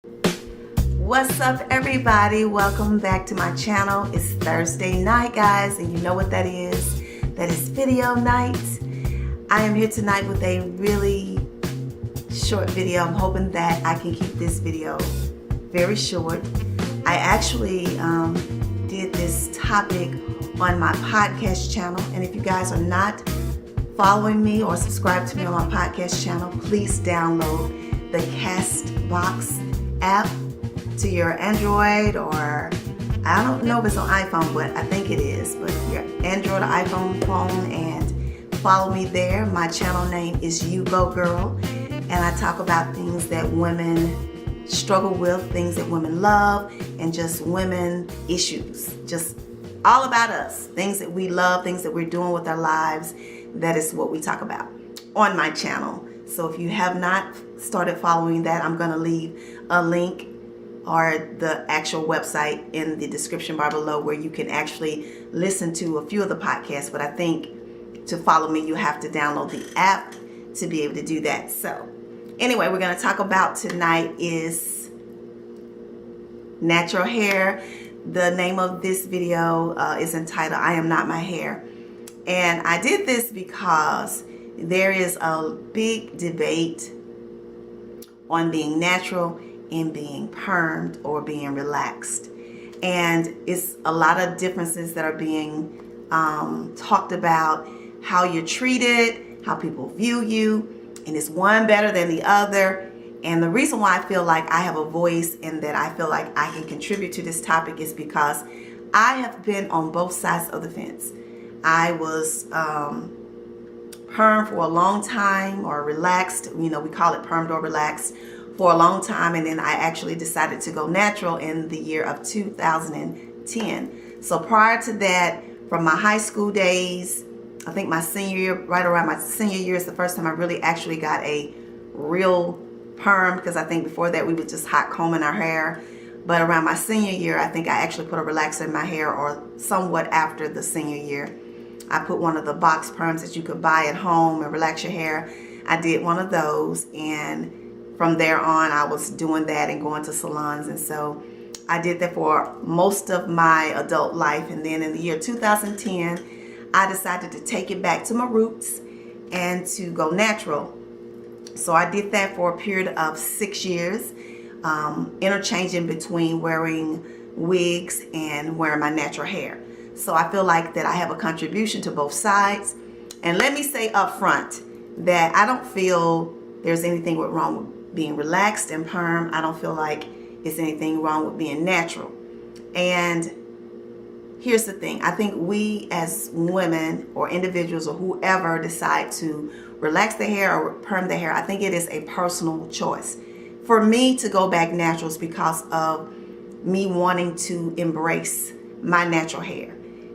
What's up, everybody? Welcome back to my channel. It's Thursday night, guys, and you know what that is. That is video night. I am here tonight with a really short video. I'm hoping that I can keep this video very short. I actually did this topic on my podcast channel, and if you guys are not following me or subscribe to me on my podcast channel, please download the CASTBOX app to your Android, or I don't know if it's on iPhone, but I think it is, but your Android or iPhone phone, and follow me there. My channel name is You Go Girl, and I talk about things that women struggle with, things that women love, and just women issues, just all about us, things that we love, things that we're doing with our lives. That is what we talk about on my channel. So if you have not started following that, I'm going to leave a link or the actual website in the description bar below, where you can actually listen to a few of the podcasts. But I think to follow me, you have to download the app to be able to do that. So anyway, we're going to talk about tonight is natural hair. The name of this video is entitled I Am Not My Hair. And I did this because there is a big debate on being natural and being permed or being relaxed. And it's a lot of differences that are being talked about, how you're treated, how people view you, and is one better than the other. And the reason why I feel like I have a voice and that I feel like I can contribute to this topic is because I have been on both sides of the fence. I was permed for a long time, or relaxed, we call it permed or relaxed, for a long time, and then I actually decided to go natural in the year of 2010. So prior to that, from my high school days, I think my senior year, right around my senior year, is the first time I really actually got a real perm, because I think before that we were just hot combing our hair. But around my senior year, I think I actually put a relaxer in my hair, or somewhat after the senior year. I put one of the box perms that you could buy at home and relax your hair. I did one of those, and from there on, I was doing that and going to salons. And so I did that for most of my adult life. And then in the year 2010, I decided to take it back to my roots and to go natural. So I did that for a period of 6 years, interchanging between wearing wigs and wearing my natural hair. So I feel like that I have a contribution to both sides. And let me say up front that I don't feel there's anything wrong with being relaxed and perm. I don't feel like it's anything wrong with being natural. And here's the thing. I think we as women or individuals or whoever decide to relax their hair or perm their hair, I think it is a personal choice. For me to go back natural is because of me wanting to embrace my natural hair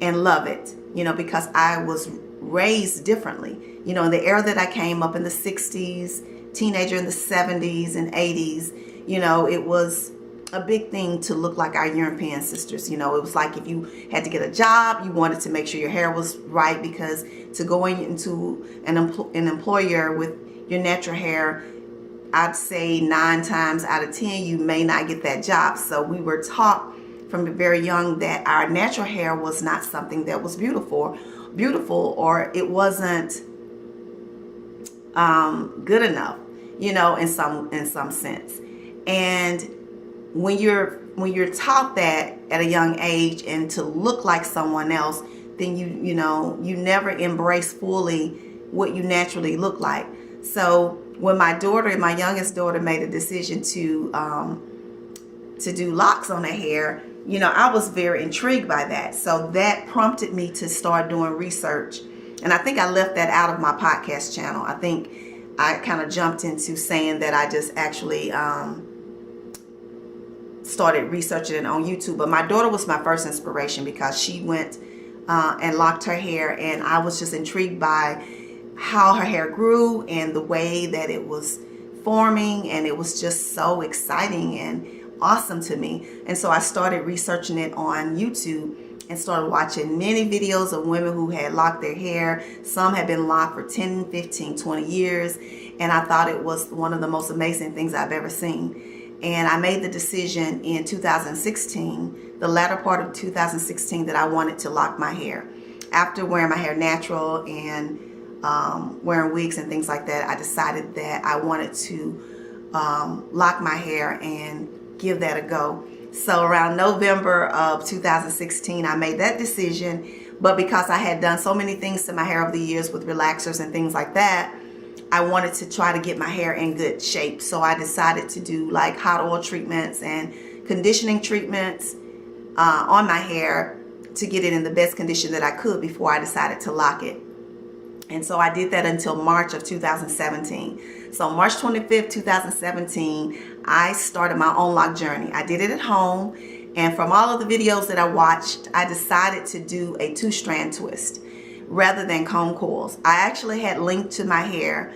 and love it, because I was raised differently. In the era that I came up in the 60s, teenager in the 70s and 80s, it was a big thing to look like our European sisters. It was like if you had to get a job, you wanted to make sure your hair was right, because to go into an employer with your natural hair, I'd say 9 times out of 10, you may not get that job. So we were taught from very young that our natural hair was not something that was beautiful, or it wasn't good enough, in some sense. And when you're taught that at a young age and to look like someone else, then you never embrace fully what you naturally look like. So when my youngest daughter, made a decision to do locks on her hair, I was very intrigued by that. So that prompted me to start doing research. And I think I left that out of my podcast channel. I think I kind of jumped into saying that I just actually started researching it on YouTube. But my daughter was my first inspiration, because she went and locked her hair, and I was just intrigued by how her hair grew and the way that it was forming, and it was just so exciting and awesome to me. And so I started researching it on YouTube and started watching many videos of women who had locked their hair. Some had been locked for 10, 15, 20 years. And I thought it was one of the most amazing things I've ever seen. And I made the decision in 2016, the latter part of 2016, that I wanted to lock my hair. After wearing my hair natural and wearing wigs and things like that, I decided that I wanted to lock my hair and give that a go. So around November of 2016, I made that decision. But because I had done so many things to my hair over the years with relaxers and things like that, I wanted to try to get my hair in good shape. So I decided to do like hot oil treatments and conditioning treatments on my hair to get it in the best condition that I could before I decided to lock it. And so I did that until March of 2017. So March 25th, 2017, I started my own lock journey. I did it at home. And from all of the videos that I watched, I decided to do a 2-strand twist rather than comb coils. I actually had length to my hair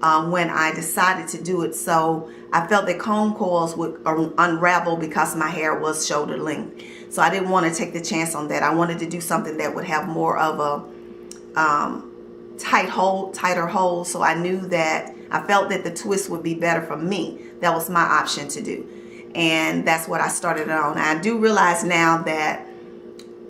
when I decided to do it. So I felt that comb coils would unravel because my hair was shoulder length. So I didn't want to take the chance on that. I wanted to do something that would have more of a tighter hole. So I knew that I felt that the twist would be better for me. That was my option to do. And that's what I started on. I do realize now that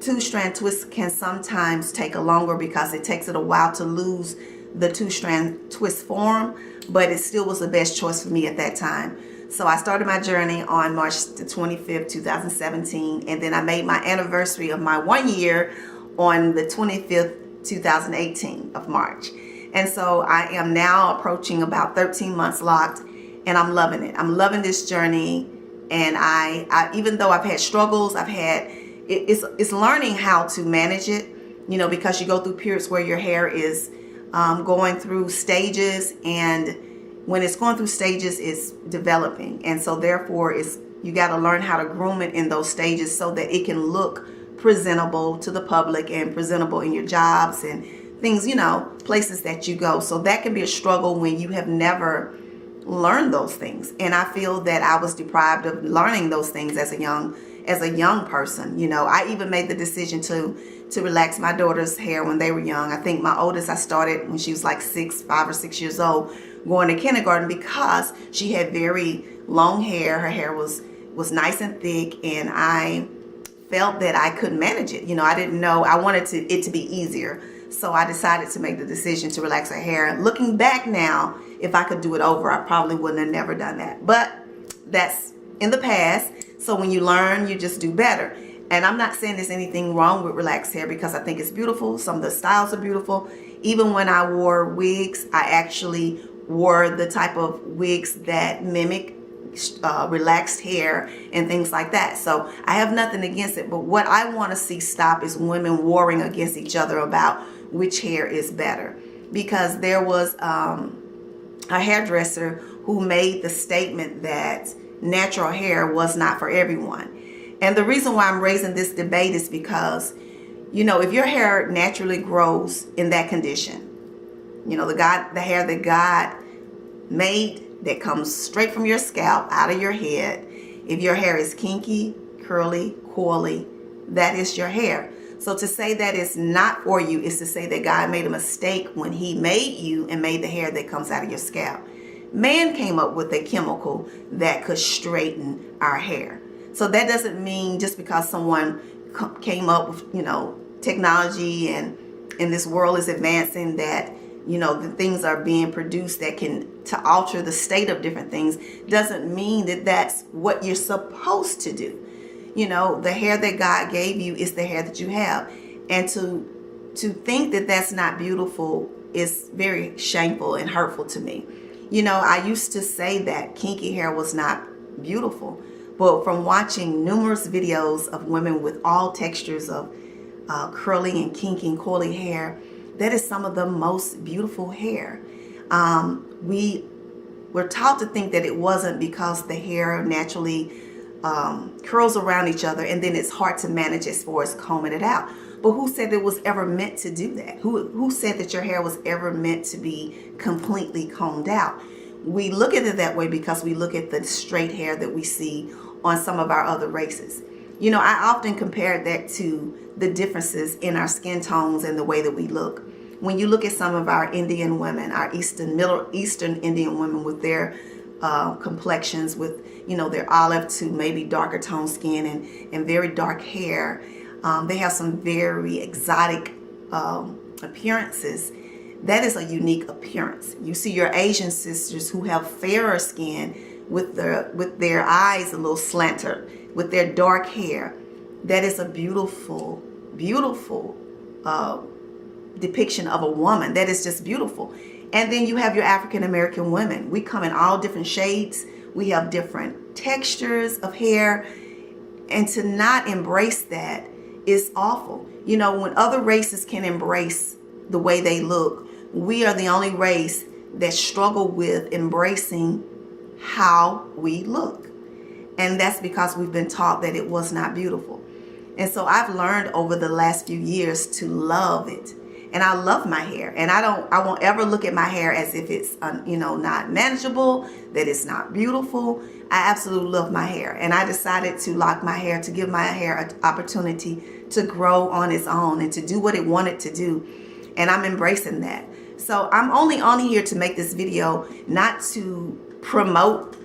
2-strand twists can sometimes take a longer because it takes it a while to lose the 2-strand twist form, but it still was the best choice for me at that time. So I started my journey on March the 25th, 2017, and then I made my anniversary of my 1 year on the 25th, 2018 of March. And so I am now approaching about 13 months locked, and I'm loving it. I'm loving this journey. And I even though I've had struggles, it's learning how to manage it, you know, because you go through periods where your hair is going through stages, and when it's going through stages, it's developing. And so therefore you got to learn how to groom it in those stages so that it can look presentable to the public and presentable in your jobs and things, you know, places that you go. So that can be a struggle when you have never learned those things. And I feel that I was deprived of learning those things as a young person. You know, I even made the decision to relax my daughter's hair when they were young. I think my oldest, I started when she was like 5 or 6 years old, going to kindergarten, because she had very long hair. Her hair was nice and thick, and I felt that I couldn't manage it. You know, I didn't know. I wanted it to be easier. So I decided to make the decision to relax her hair. Looking back now, if I could do it over, I probably wouldn't have never done that. But that's in the past. So when you learn, you just do better. And I'm not saying there's anything wrong with relaxed hair, because I think it's beautiful. Some of the styles are beautiful. Even when I wore wigs, I actually wore the type of wigs that mimic relaxed hair and things like that. So I have nothing against it. But what I want to see stop is women warring against each other about which hair is better. Because there was a hairdresser who made the statement that natural hair was not for everyone. And the reason why I'm raising this debate is because, you know, if your hair naturally grows in that condition, you know, the hair that God made that comes straight from your scalp out of your head, if your hair is kinky, curly, coily, that is your hair. So to say that it's not for you is to say that God made a mistake when he made you and made the hair that comes out of your scalp. Man came up with a chemical that could straighten our hair. So that doesn't mean just because someone came up with, you know, technology and this world is advancing that, you know, the things are being produced that can to alter the state of different things, doesn't mean that that's what you're supposed to do. You know, the hair that God gave you is the hair that you have. And to think that that's not beautiful is very shameful and hurtful to me. You know, I used to say that kinky hair was not beautiful. But from watching numerous videos of women with all textures of curly and kinky and coily hair, that is some of the most beautiful hair. We're taught to think that it wasn't because the hair naturally curls around each other, and then it's hard to manage as far as combing it out. But who said it was ever meant to do that? Who said that your hair was ever meant to be completely combed out? We look at it that way because we look at the straight hair that we see on some of our other races. You know, I often compare that to the differences in our skin tones and the way that we look. When you look at some of our Indian women, our Middle Eastern Indian women with their complexions with, you know, their olive to maybe darker tone skin and very dark hair. They have some very exotic appearances. That is a unique appearance. You see your Asian sisters who have fairer skin with their eyes a little slanted, with their dark hair. That is a beautiful, beautiful depiction of a woman. That is just beautiful. And then you have your African American women. We come in all different shades. We have different textures of hair. And to not embrace that is awful. You know, when other races can embrace the way they look, we are the only race that struggle with embracing how we look. And that's because we've been taught that it was not beautiful. And so I've learned over the last few years to love it. And I love my hair. And I won't ever look at my hair as if it's, you know, not manageable, that it's not beautiful. I absolutely love my hair. And I decided to lock my hair, to give my hair an opportunity to grow on its own and to do what it wanted to do. And I'm embracing that. So I'm only on here to make this video, not to promote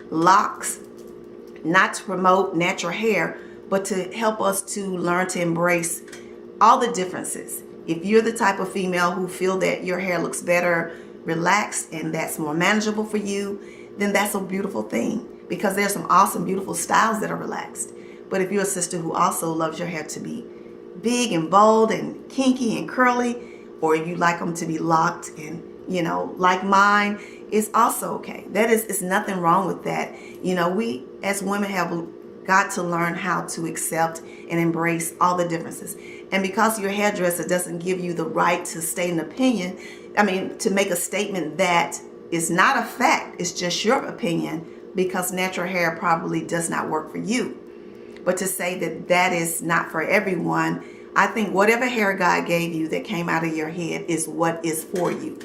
locks, not to promote natural hair, but to help us to learn to embrace all the differences. If you're the type of female who feel that your hair looks better relaxed and that's more manageable for you, then that's a beautiful thing, because there's some awesome, beautiful styles that are relaxed. But if you're a sister who also loves your hair to be big and bold and kinky and curly, or you like them to be locked and, you know, like mine, it's also okay. It's nothing wrong with that. You know, we as women have got to learn how to accept and embrace all the differences. And because your hairdresser doesn't give you the right to state an opinion, to make a statement that is not a fact, it's just your opinion, because natural hair probably does not work for you. But to say that that is not for everyone, I think whatever hair God gave you that came out of your head is what is for you.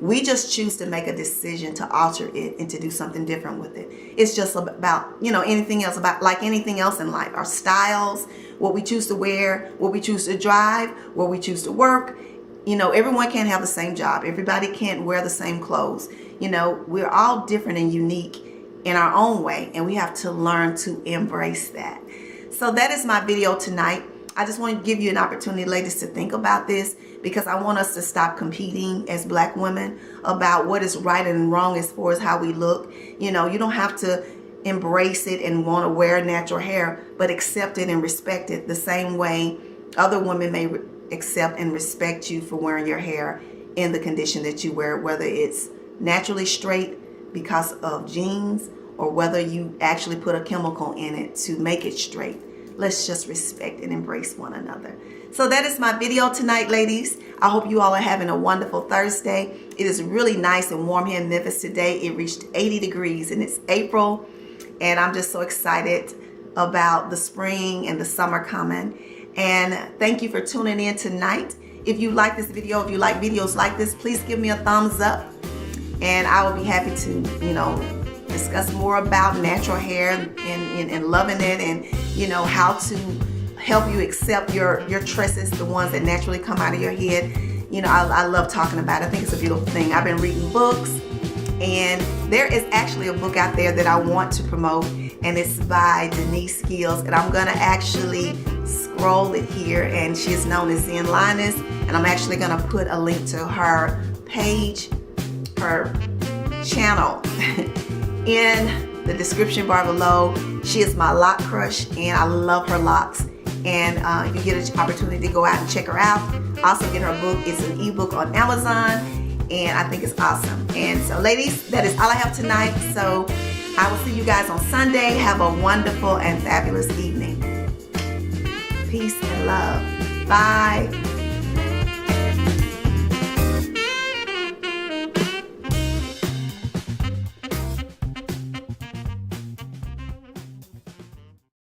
We just choose to make a decision to alter it and to do something different with it. It's just about, you know, anything else, about like anything else in life, our styles, what we choose to wear, what we choose to drive, where we choose to work. You know, everyone can't have the same job. Everybody can't wear the same clothes. You know, we're all different and unique in our own way, and we have to learn to embrace that. So that is my video tonight. I just want to give you an opportunity, ladies, to think about this, because I want us to stop competing as black women about what is right and wrong as far as how we look. You know, you don't have to embrace it and want to wear natural hair, but accept it and respect it the same way other women may accept and respect you for wearing your hair in the condition that you wear, whether it's naturally straight because of genes or whether you actually put a chemical in it to make it straight. Let's just respect and embrace one another. So that is my video tonight, ladies. I hope you all are having a wonderful Thursday. It is really nice and warm here in Memphis today. It reached 80 degrees and it's April. And I'm just so excited about the spring and the summer coming. And thank you for tuning in tonight. If you like this video, if you like videos like this, please give me a thumbs up. And I will be happy to, you know, discuss more about natural hair and loving it, and you know, how to help you accept your tresses, the ones that naturally come out of your head. You know, I love talking about it. I think it's a beautiful thing. I've been reading books, and there is actually a book out there that I want to promote, and it's by Denise Skills, and I'm gonna actually scroll it here, and she is known as LIONESS, and I'm actually gonna put a link to her page, her channel in the description bar below. She is my lock crush, and I love her locks. And if you get an opportunity to go out and check her out, also get her book. It's an ebook on Amazon, and I think it's awesome. And so, ladies, that is all I have tonight. So I will see you guys on Sunday. Have a wonderful and fabulous evening. Peace and love. Bye.